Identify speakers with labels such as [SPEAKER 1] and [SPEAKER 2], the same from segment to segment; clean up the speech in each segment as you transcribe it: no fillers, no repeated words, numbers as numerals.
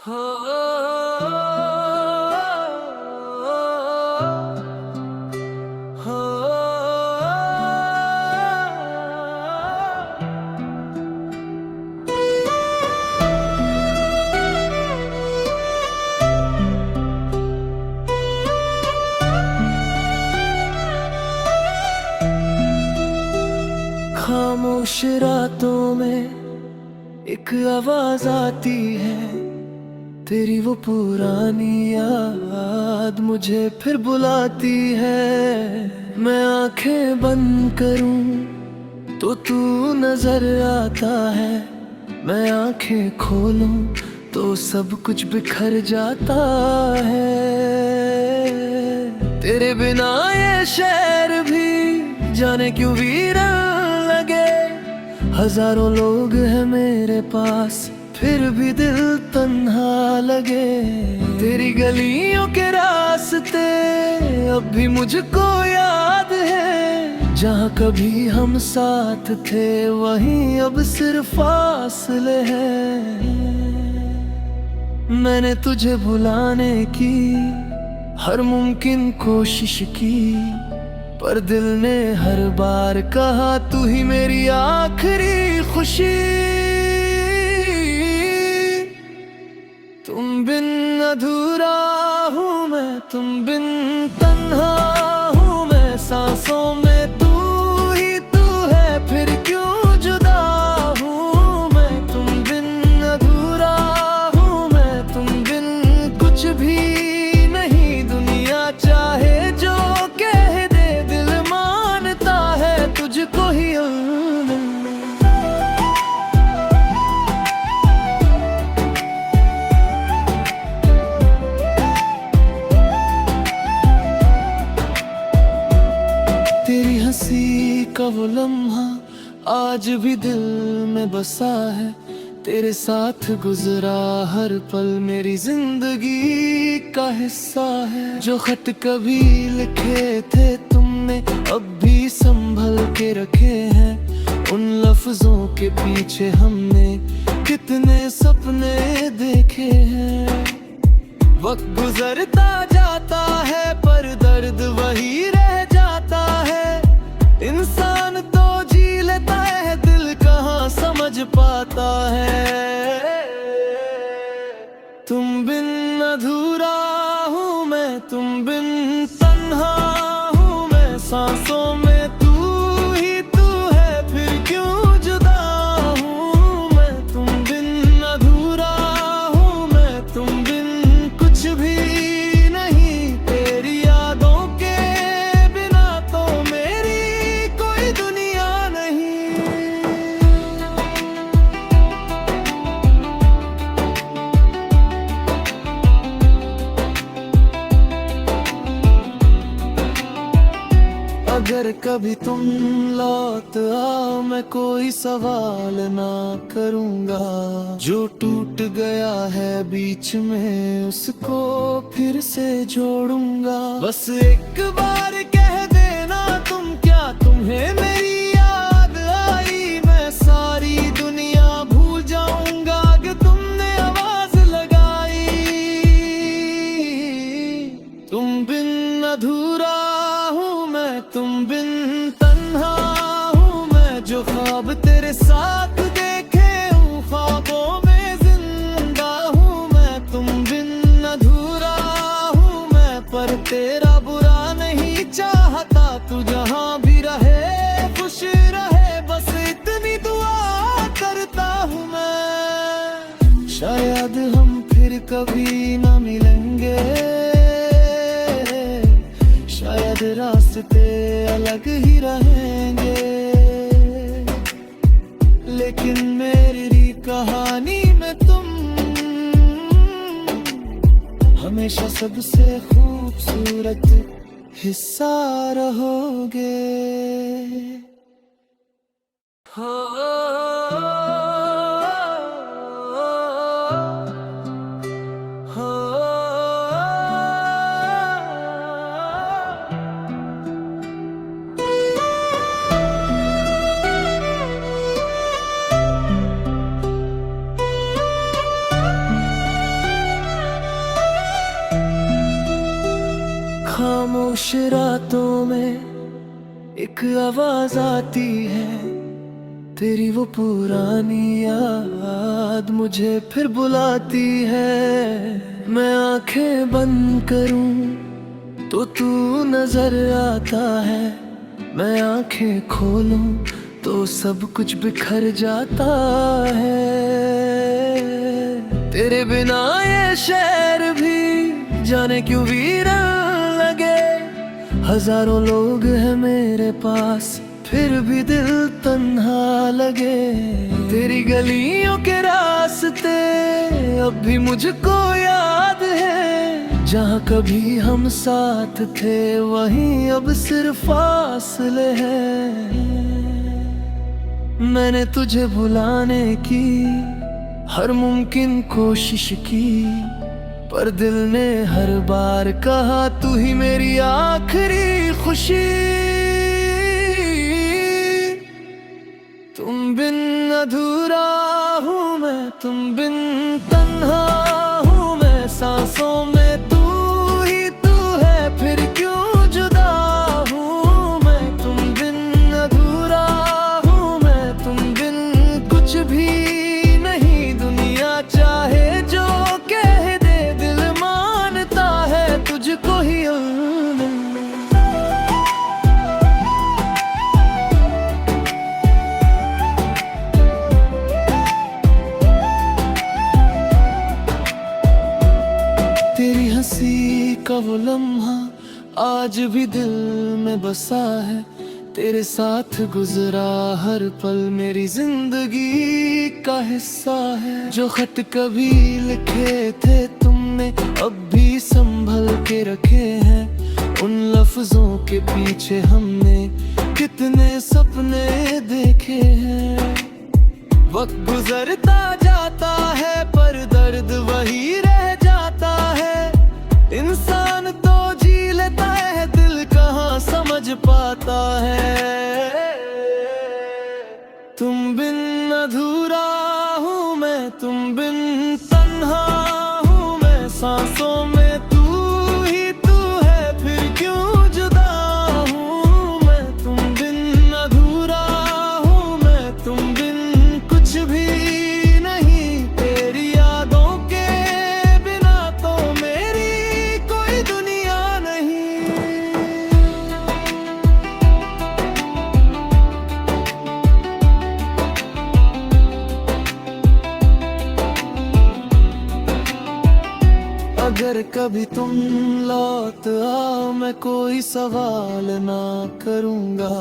[SPEAKER 1] हो, हो, खामोश रातों में एक आवाज आती है, तेरी वो पुरानी याद मुझे फिर बुलाती है। मैं आंखें बंद करूं तो तू नजर आता है, मैं आंखें खोलूं तो सब कुछ बिखर जाता है। तेरे बिना ये शहर भी जाने क्यों वीरान लगे, हजारों लोग हैं मेरे पास फिर भी दिल तन्हा लगे। तेरी गलियों के रास्ते अब भी मुझको याद है, जहाँ कभी हम साथ थे वहीं अब सिर्फ फासले हैं। मैंने तुझे भुलाने की हर मुमकिन कोशिश की, पर दिल ने हर बार कहा तू ही मेरी आखिरी खुशी। तुम बिन अधूरा हूँ मैं, तुम बिन तन्हा हूँ मैं, सांसों में तू ही तू है फिर क्यों जुदा हूँ मैं। तुम बिन अधूरा हूँ मैं, तुम बिन कुछ भी नहीं। दुनिया चाहे जो कह दे, दिल मानता है तुझको ही। तेरी हंसी का वो लम्हा आज भी दिल में बसा है, तेरे साथ गुजरा हर पल मेरी जिंदगी का हिस्सा है। जो खत कभी लिखे थे तुमने अब भी संभल के रखे हैं, उन लफ्जों के पीछे हमने कितने सपने देखे हैं। वक्त गुजरता जाता है पर दर्द वही रह जाता है। इंसान तो जी लेता है, दिल कहाँ समझ पाता है। तुम बिन अधूरा हूँ मैं, तुम बिन तन्हा हूँ मैं, सांसों में तू ही तू है फिर क्यों जुदा हूँ मैं। तुम बिन अधूरा हूँ मैं, तुम बिन कुछ भी नहीं। तेरी यादों के बिना तो मेरी कोई दुनिया नहीं। अगर कभी तुम लौट आओ मैं कोई सवाल ना करूँगा, जो टूट गया है बीच में उसको फिर से जोड़ूंगा। बस एक बार कह देना तुम, क्या तुम्हें मेरी याद आई। मैं सारी दुनिया भूल जाऊंगा कि तुमने आवाज लगाई। तुम बिन अधूरा हूँ मैं, तुम बिन तन्हा हूँ मैं, जो ख्वाब तेरे साथ देखे हूँ ख्वाबों में जिंदा हूँ मैं। तुम बिन अधूरा हूँ मैं, पर तेरा बुरा नहीं चाहता। तू जहाँ भी रहे खुश रहे, बस इतनी दुआ करता हूँ मैं। शायद हम फिर कभी न मिलेंगे, शायद रास्ते अलग ही रहेंगे, लेकिन मेरी कहानी में तुम हमेशा सबसे खूबसूरत हिस्सा रहोगे। हो, खामोश रातों में एक आवाज आती है, तेरी वो पुरानी याद मुझे फिर बुलाती है। मैं आंखें बंद करूं तो तू नजर आता है, मैं आंखें खोलूं तो सब कुछ बिखर जाता है। तेरे बिना ये शहर भी जाने क्यों वीरान लगे, हजारों लोग हैं मेरे पास फिर भी दिल तन्हा लगे। तेरी गलियों के रास्ते अब भी मुझको याद है, जहाँ कभी हम साथ थे वहीं अब सिर्फ फासले हैं। मैंने तुझे भुलाने की हर मुमकिन कोशिश की, पर दिल ने हर बार कहा तू ही मेरी आखिरी खुशी। तुम बिन अधूरा हूँ मैं, तुम बिन तन्हा हूँ मैं, सांसों में तू ही तू है फिर क्यों जुदा हूँ मैं। तुम बिन अधूरा हूँ मैं, तुम बिन कुछ भी नहीं, दुनिया चाहे जो कह दे दिल मानता है तुझको ही। तेरी हंसी का वो लम्हा आज भी दिल में बसा है, तेरे साथ गुजरा हर पल मेरी जिंदगी का हिस्सा है। जो खत कभी लिखे थे तुमने अब भी संभल के रखे हैं, उन लफ्जों के पीछे हमने कितने सपने देखे हैं। वक्त गुजरता जाता है पर दर्द वही रह जाता है, इंसान तो जी लेता है दिल कहाँ समझ पाता है। तुम बिन अधूरा हूँ मैं, तुम बिन तन्हा हूँ मैं, सांसों में तू ही तू है फिर क्यों जुदा हूँ मैं। तुम बिन अधूरा हूँ मैं, तुम बिन कुछ भी नहीं, तेरी यादों के बिना तो मेरी कोई दुनिया नहीं। अगर कभी तुम लौट आओ मैं कोई सवाल ना करूंगा,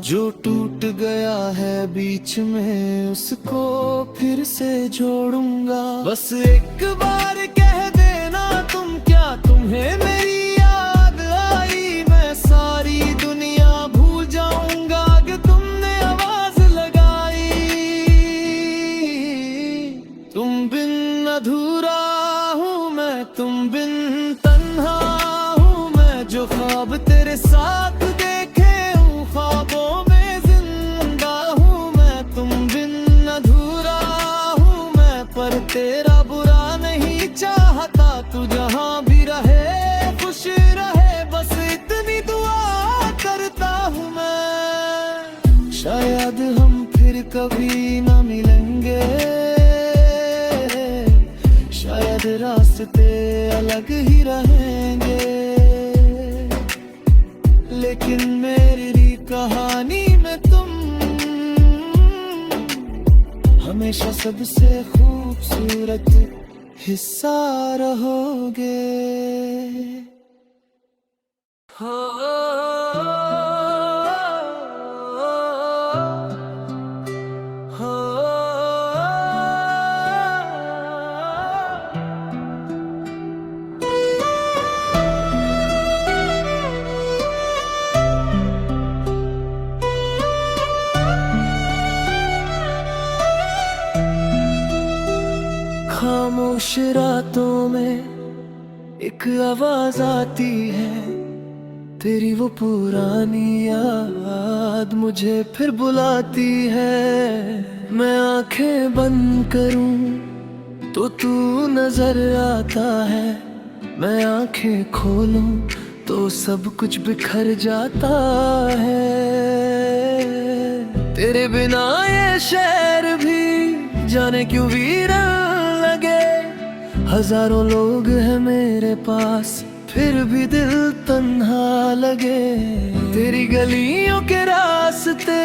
[SPEAKER 1] जो टूट गया है बीच में उसको फिर से जोड़ूंगा। बस एक बार कह देना तुम, क्या तुम्हें मेरी याद आई, मैं सारी दुनिया भूल जाऊंगा कि तुमने आवाज लगाई। तुम बिन अधूरा हूँ मैं, तुम बिन तन्हा हूँ मैं, जो ख्वाब तेरे साथ देखे हूँ ख्वाबों में जिंदा हूँ मैं। तुम बिन अधूरा हूँ मैं, पर तेरा बुरा नहीं चाहता, तू जहाँ भी रहे खुश रहे, बस इतनी दुआ करता हूँ मैं। शायद हम फिर कभी ना मिलेंगे, शायद रास्ते अलग ही रहेंगे, लेकिन मेरी कहानी में तुम हमेशा सबसे खूबसूरत हिस्सा रहोगे। खामोश रातों में एक आवाज आती है, तेरी वो पुरानी याद मुझे फिर बुलाती है। मैं आंखें बंद करूं तो तू नजर आता है, मैं आंखें खोलूं तो सब कुछ बिखर जाता है। तेरे बिना ये शहर भी जाने क्यों वीरान लगे। हजारों लोग हैं मेरे पास फिर भी दिल तन्हा लगे। तेरी गलियों के रास्ते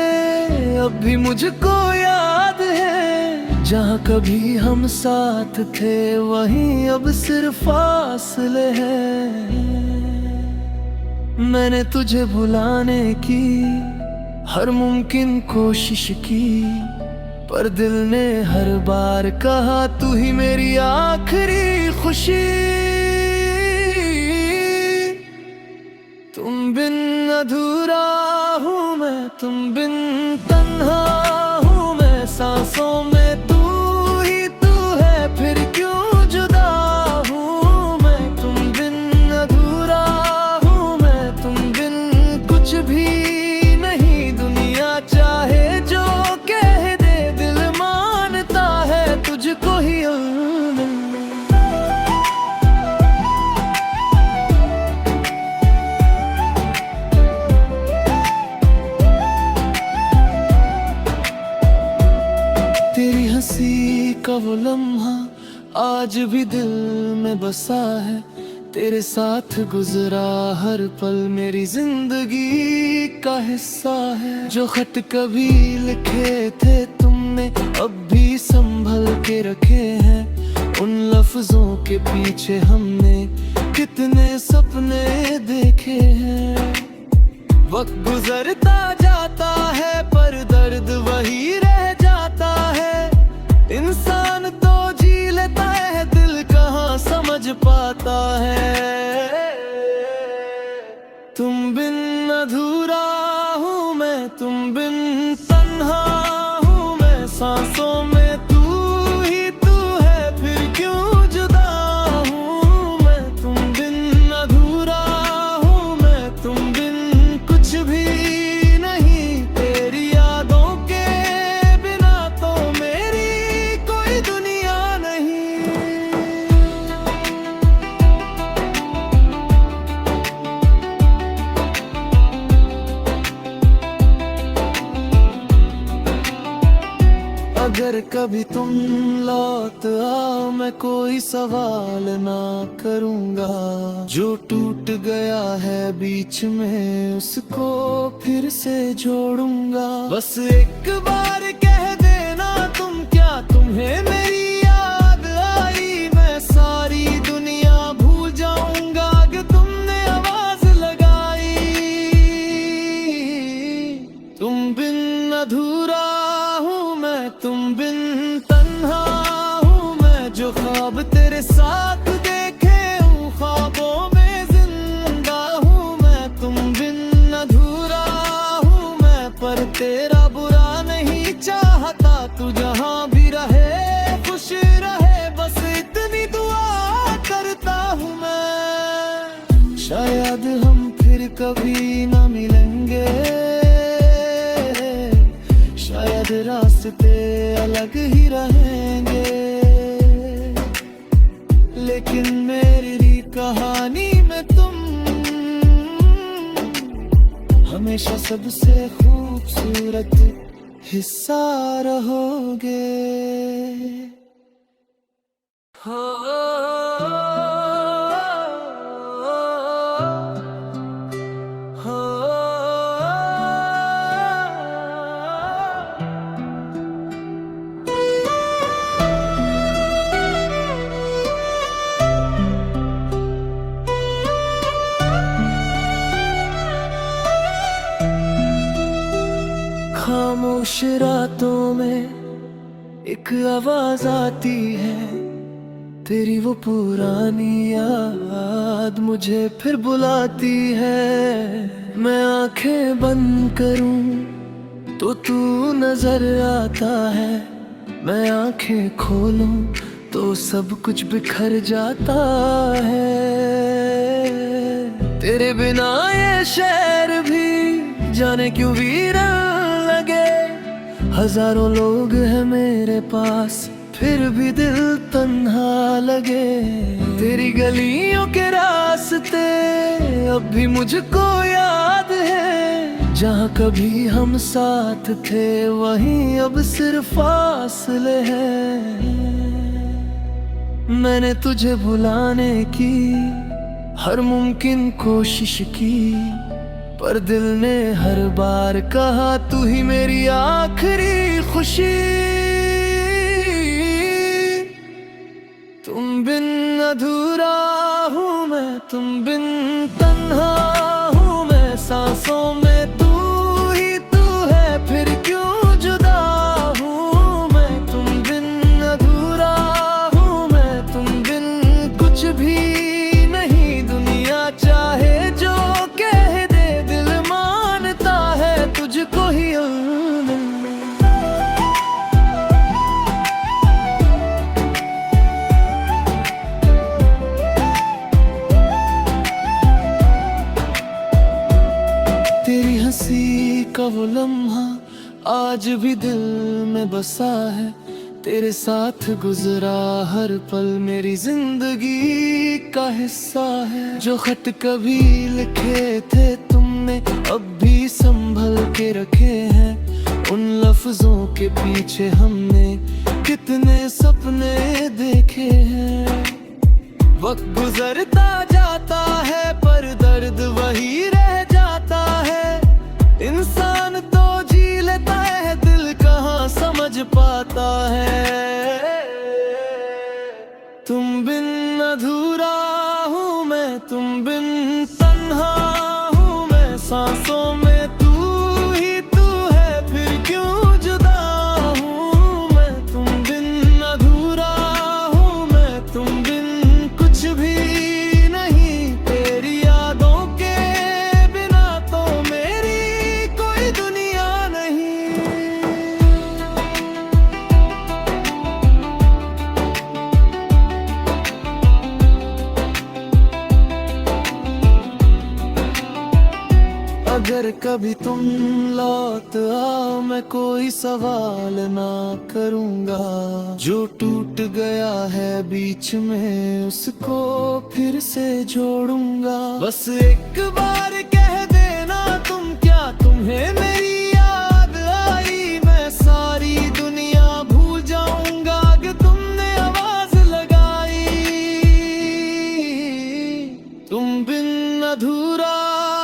[SPEAKER 1] अब भी मुझको याद है। जहाँ कभी हम साथ थे वहीं अब सिर्फ फासले हैं। मैंने तुझे भुलाने की हर मुमकिन कोशिश की, पर दिल ने हर बार कहा तू ही मेरी आखिरी खुशी। तुम बिन अधूरा हूँ मैं, तुम बिन तन्हा हूँ मैं। सांसों में तू ही तू है, फिर क्यों जुदा हूँ मैं। तुम बिन अधूरा हूँ मैं, तुम बिन कुछ भी नहीं। दुनिया चाहे जो कह दे, दिल मानता है तुझको ही। तेरी हंसी का वो लम्हा आज भी दिल में बसा है। तेरे साथ गुजरा हर पल मेरी जिंदगी का हिस्सा है। जो खत कभी लिखे थे तुमने अब भी संभल के रखे हैं। उन लफ्जों के पीछे हमने कितने सपने देखे हैं। वक्त गुजरता जाता है पर दर्द वही रह जाता है। इंसान तो जी लेता है, दिल कहाँ समझ पाता है। तुम बिन अधूरा हूँ मैं, तुम बिन तन्हा हूँ मैं। सांसों में तू ही तू है, फिर क्यों जुदा हूँ मैं। तुम बिन अधूरा हूँ मैं, तुम बिन कुछ भी नहीं। तेरी यादों के बिना तो मेरी कोई दुनिया नहीं। अगर कभी तुम लौट आओ मैं कोई सवाल ना करूँगा। जो टूट गया है बीच में उसको फिर से जोड़ूंगा। बस एक बार कह देना तुम, क्या तुम्हें मेरी याद आई। मैं सारी दुनिया भूल जाऊंगा कि तुमने आवाज लगाई। तुम बिन अधूरा हूँ मैं, तुम बिन तन्हा हूँ मैं। जो ख्वाब तेरे साथ देखे हूँ ख्वाबों में जिंदा हूँ मैं। तुम बिन अधूरा हूँ मैं, पर तेरा बुरा नहीं चाहता। तू जहाँ भी रहे खुश रहे, बस इतनी दुआ करता हूँ मैं। शायद हम फिर कभी न मिलेंगे, शायद रास्ते अलग ही रहेंगे। लेकिन मेरी कहानी में तुम हमेशा सबसे खूबसूरत हिस्सा रहोगे। खामोश रातों में एक आवाज आती है। तेरी वो पुरानी याद मुझे फिर बुलाती है। मैं आंखें बंद करूं तो तू नजर आता है। मैं आंखें खोलूं तो सब कुछ बिखर जाता है। तेरे बिना ये शहर भी जाने क्यों वीरान लगे। हजारों लोग हैं मेरे पास फिर भी दिल तन्हा लगे। तेरी गलियों के रास्ते अब भी मुझको याद है, जहाँ कभी हम साथ थे वहीं अब सिर्फ फासले हैं। मैंने तुझे भुलाने की हर मुमकिन कोशिश की, पर दिल ने हर बार कहा तू ही मेरी आखिरी खुशी। तुम बिन अधूरा हूँ मैं, तुम बिन तन्हा हूँ मैं, सांसों में तू ही तू है, फिर क्यों जुदा हूँ मैं। तुम बिन अधूरा हूँ मैं, तुम बिन कुछ भी नहीं। दुनिया चाहे जो कह दे, दिल मानता है तुझको ही। तेरी हंसी का वो लम्हा आज भी दिल में बसा है, तेरे साथ गुजरा हर पल मेरी जिंदगी का हिस्सा है। जो खत कभी लिखे थे तुमने अब भी संभल के रखे हैं, उन लफ्जों के पीछे हमने कितने सपने देखे हैं। वक्त गुजरता जाता है पर दर्द वही रह जाता है। इंसान तो जी लेता है, दिल कहाँ समझ पाता है। तुम बिन अधूरा हूँ मैं, तुम बिन तन्हा हूँ मैं, सांसों में तू ही तू है, फिर क्यों जुदा हूँ मैं। तुम बिन अधूरा हूँ मैं, तुम बिन कुछ भी नहीं। तेरी यादों के बिना तो मेरी कोई दुनिया नहीं। अगर कभी तुम लौट आओ मैं कोई सवाल ना करूँगा, जो टूट गया है बीच में उसको फिर से जोड़ूंगा। बस एक बार कह देना तुम, क्या तुम्हें मेरी याद आई। मैं सारी दुनिया भूल जाऊंगा कि तुमने आवाज लगाई। तुम बिन अधूरा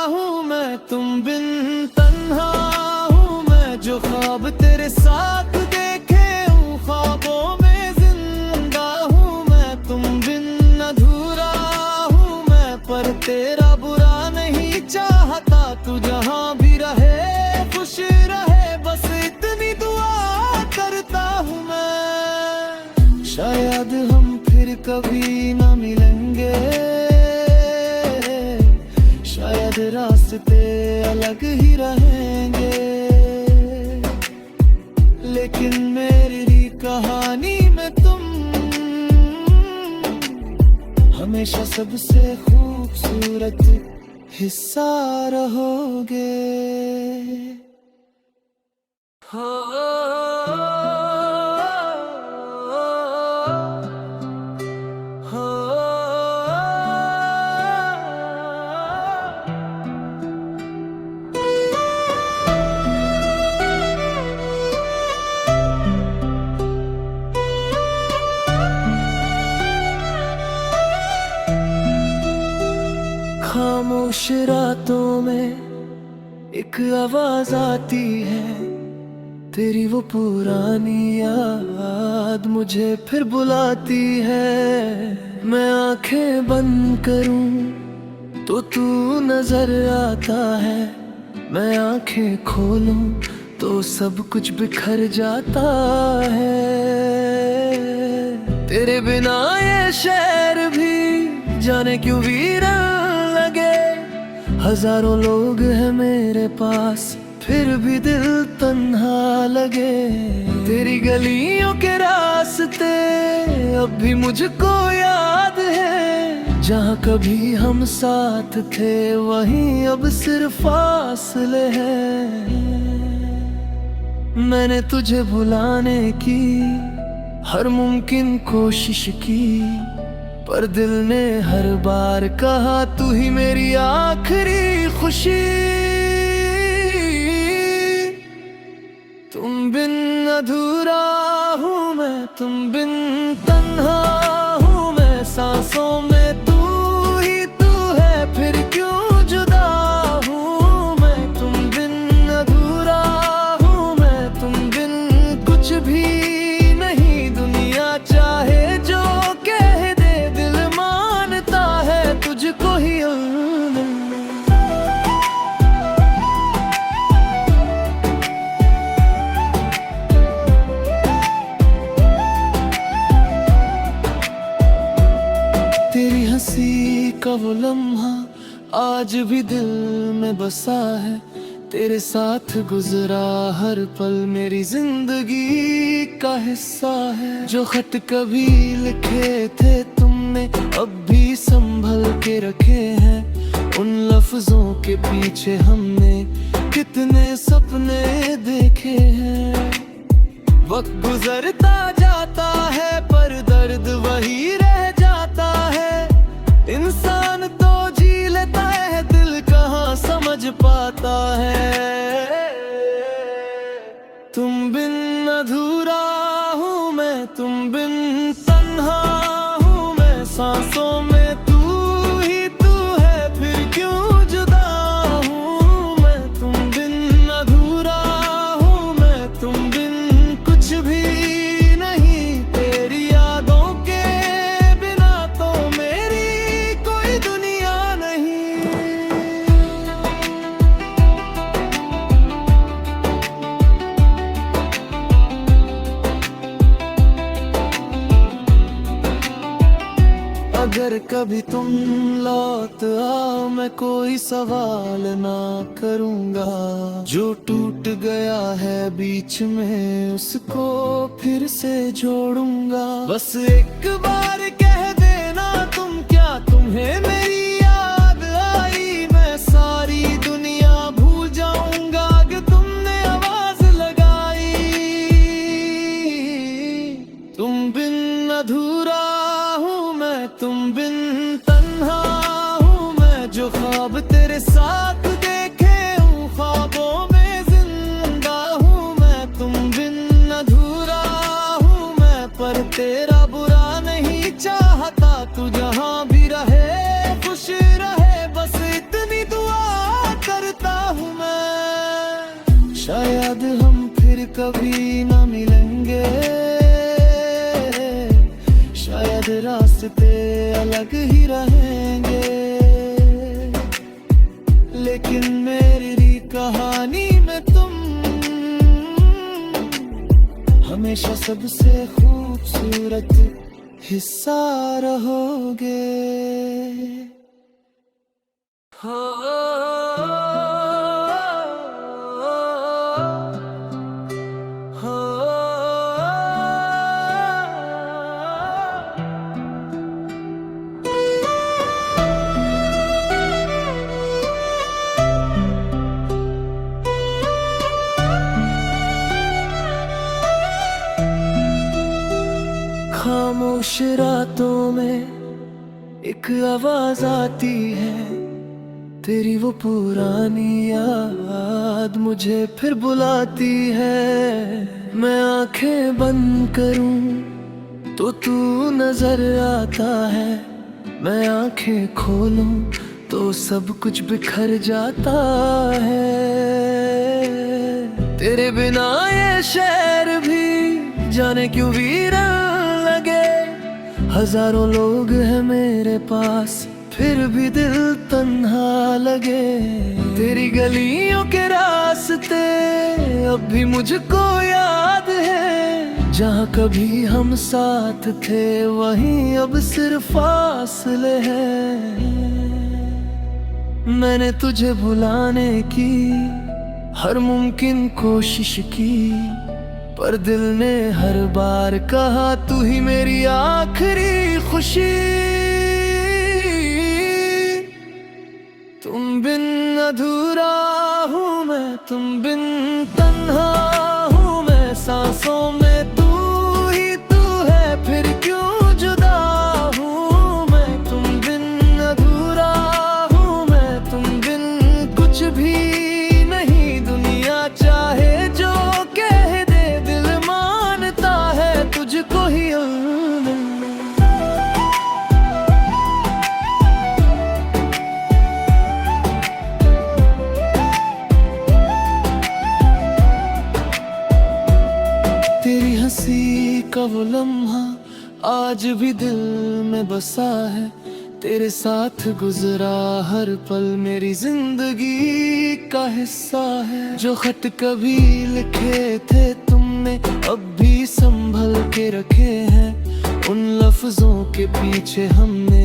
[SPEAKER 1] हूँ मैं, तुम बिन तन्हा हूँ मैं, जो ख्वाब तेरे साथ देखे हूँ ख्वाबों में जिंदा हूँ मैं। तुम बिन अधूरा हूँ मैं, पर तेरा बुरा नहीं चाहता। तू जहाँ भी रहे खुश रहे, बस इतनी दुआ करता हूँ मैं। शायद हम फिर कभी ना मिलेंगे, शायद रास्ते अलग ही रहेंगे, लेकिन मेरी कहानी में तुम हमेशा सबसे खूबसूरत हिस्सा रहोगे। खामोश रातों में एक आवाज आती है, तेरी वो पुरानी याद मुझे फिर बुलाती है। मैं आंखें बंद करूं तो तू नजर आता है, मैं आंखें खोलूं तो सब कुछ बिखर जाता है। तेरे बिना ये शहर भी जाने क्यों वीरान लगे। हजारों लोग हैं मेरे पास फिर भी दिल तन्हा लगे। तेरी गलियों के रास्ते अब भी मुझको याद है, जहाँ कभी हम साथ थे वहीं अब सिर्फ फासले हैं। मैंने तुझे भुलाने की हर मुमकिन कोशिश की, पर दिल ने हर बार कहा तू ही मेरी आखिरी खुशी। तुम बिन अधूरा हूँ मैं, तुम बिन तन्हा हूँ मैं, सांसों में तू ही तू है, फिर क्यों जुदा हूँ मैं। तुम बिन अधूरा हूँ मैं, तुम बिन कुछ भी नहीं। दुनिया चाहे जो कह दे, दिल मानता है तुझको ही। तेरी हंसी का वो लम्हा आज भी दिल में बसा है, तेरे साथ गुजरा हर पल मेरी जिंदगी का हिस्सा है। जो खत कभी लिखे थे तुमने अब भी संभल के रखे हैं, उन लफ्जों के पीछे हमने कितने सपने देखे हैं। वक्त गुजरता जाता है पर दर्द वही रह जाता है। इंसान तो जी लेता है, दिल कहाँ समझ पाता है। तुम बिन अधूरा हूँ मैं, तुम बिन तन्हा हूँ मैं, सांसों में तू ही तू है, फिर क्यों जुदा हूँ मैं। तुम बिन अधूरा हूँ मैं, तुम बिन कुछ भी नहीं। तेरी यादों के बिना तो मेरी कोई दुनिया नहीं। अगर कभी तुम लौट आओ मैं कोई सवाल ना करूंगा। जो टूट गया है बीच में उसको फिर से जोड़ूंगा। बस एक बार कह देना तुम, क्या तुम्हें मेरी याद आई। मैं सारी दुनिया भूल जाऊंगा कि तुमने आवाज लगाई। तुम बिन अधूरा हूँ मैं, तुम बिन तन्हा हूँ मैं, जो ख्वाब तेरे साथ देखे हूँ ख्वाबों में जिंदा हूँ मैं। तुम बिन अधूरा हूँ मैं, पर तेरा बुरा नहीं चाहता। तू जहाँ भी रहे खुश रहे, बस इतनी दुआ करता हूँ मैं। शायद हम फिर कभी ना मिलेंगे, शायद रास्ते अलग ही रहेंगे, लेकिन मेरी कहानी में तुम हमेशा सबसे खूबसूरत हिस्सा रहोगे। खामोश रातों में एक आवाज आती है, तेरी वो पुरानी याद मुझे फिर बुलाती है। मैं आंखें बंद करूं तो तू नजर आता है, मैं आंखें खोलूं तो सब कुछ बिखर जाता है। तेरे बिना ये शहर भी जाने क्यों वीरान लगे। हजारों लोग हैं मेरे पास फिर भी दिल तन्हा लगे। तेरी गलियों के रास्ते अब भी मुझको याद है, जहाँ कभी हम साथ थे वहीं अब सिर्फ फासले हैं। मैंने तुझे भुलाने की हर मुमकिन कोशिश की, पर दिल ने हर बार कहा तू ही मेरी आखिरी खुशी। तुम बिन अधूरा हूँ मैं, तुम बिन तन्हा हूँ मैं, सांसों में तू ही तू है, फिर क्यों जुदा हूँ आज भी दिल में बसा है। तेरे साथ गुजरा हर पल मेरी जिंदगी का हिस्सा है। जो खत कभी लिखे थे तुमने अब भी संभल के रखे हैं। उन लफ्जों के पीछे हमने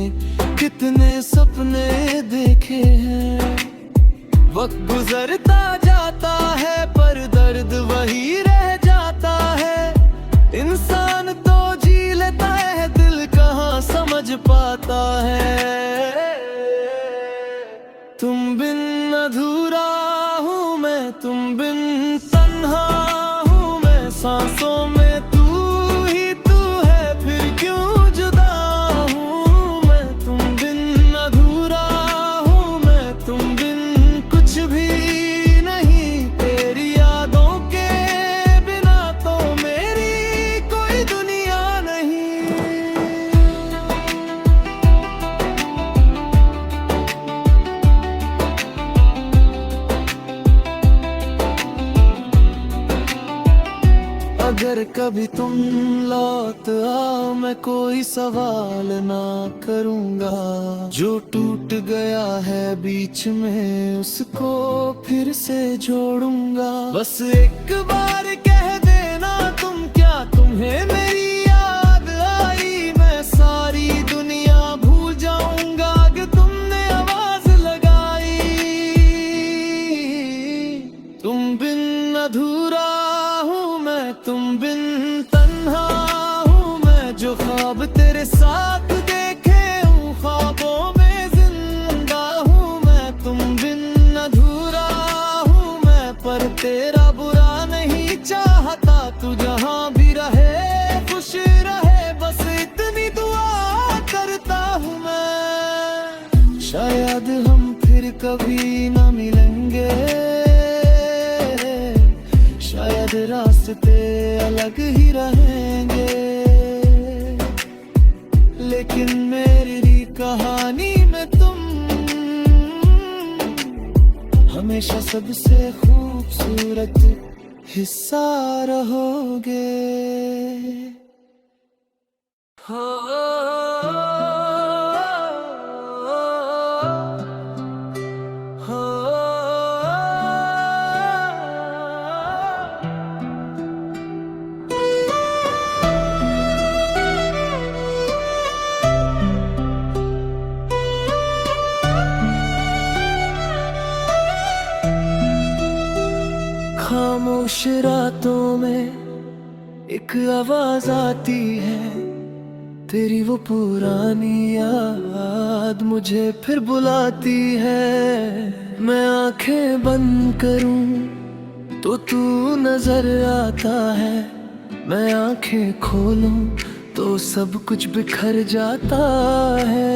[SPEAKER 1] कितने सपने देखे हैं। वक्त गुजरता जाता है पर दर्द वही रह जाता है। इंसान तो जी लेता है, दिल कहाँ समझ पाता है। तुम बिन अधूरा हूँ मैं, तुम बिन तन्हा हूँ मैं। सांसों में तू ही तू है, फिर क्यों जुदा हूँ मैं। तुम बिन अधूरा हूँ मैं, तुम बिन कुछ भी नहीं। तेरी यादों के बिना तो मेरी कोई दुनिया नहीं। अगर कभी तुम लौट आओ मैं कोई सवाल ना करूंगा। जो टूट गया है बीच में उसको फिर से जोड़ूंगा। बस एक बार कह देना तुम, क्या तुम्हें मेरी याद आई। मैं सारी दुनिया भूल जाऊंगा कि तुमने आवाज लगाई। तुम बिन अधूरा हूँ मैं, तुम बिन तन्हा हूँ मैं। जो ख्वाब तेरे साथ देखे हूँ ख्वाबों में जिंदा हूँ मैं। तुम बिन अधूरा हूँ मैं, पर तेरा बुरा नहीं चाहता। तू जहाँ भी रहे खुश रहे, बस इतनी दुआ करता हूँ मैं। शायद हम फिर कभी न मिलेंगे, शायद रास्ते अलग ही रहेंगे। लेकिन मेरी कहानी में तुम हमेशा सबसे खूबसूरत हिस्सा रहोगे। खामोश रातों में एक आवाज आती है। तेरी वो पुरानी याद मुझे फिर बुलाती है। मैं आंखें बंद करूं तो तू नजर आता है। मैं आंखें खोलूं तो सब कुछ बिखर जाता है।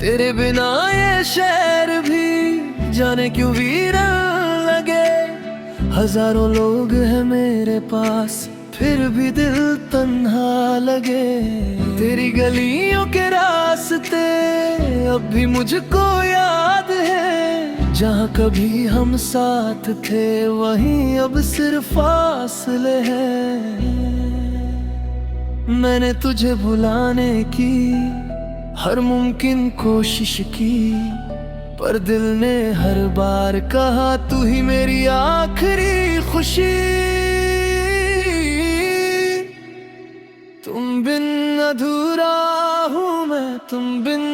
[SPEAKER 1] तेरे बिना ये शहर भी जाने क्यों वीरान लगे। हजारों लोग हैं मेरे पास फिर भी दिल तन्हा लगे। तेरी गलियों के रास्ते अब भी मुझको याद है। जहाँ कभी हम साथ थे वहीं अब सिर्फ फासले हैं। मैंने तुझे भुलाने की हर मुमकिन कोशिश की, पर दिल ने हर बार कहा तू ही मेरी आखिरी खुशी। तुम बिन अधूरा हूँ मैं, तुम बिन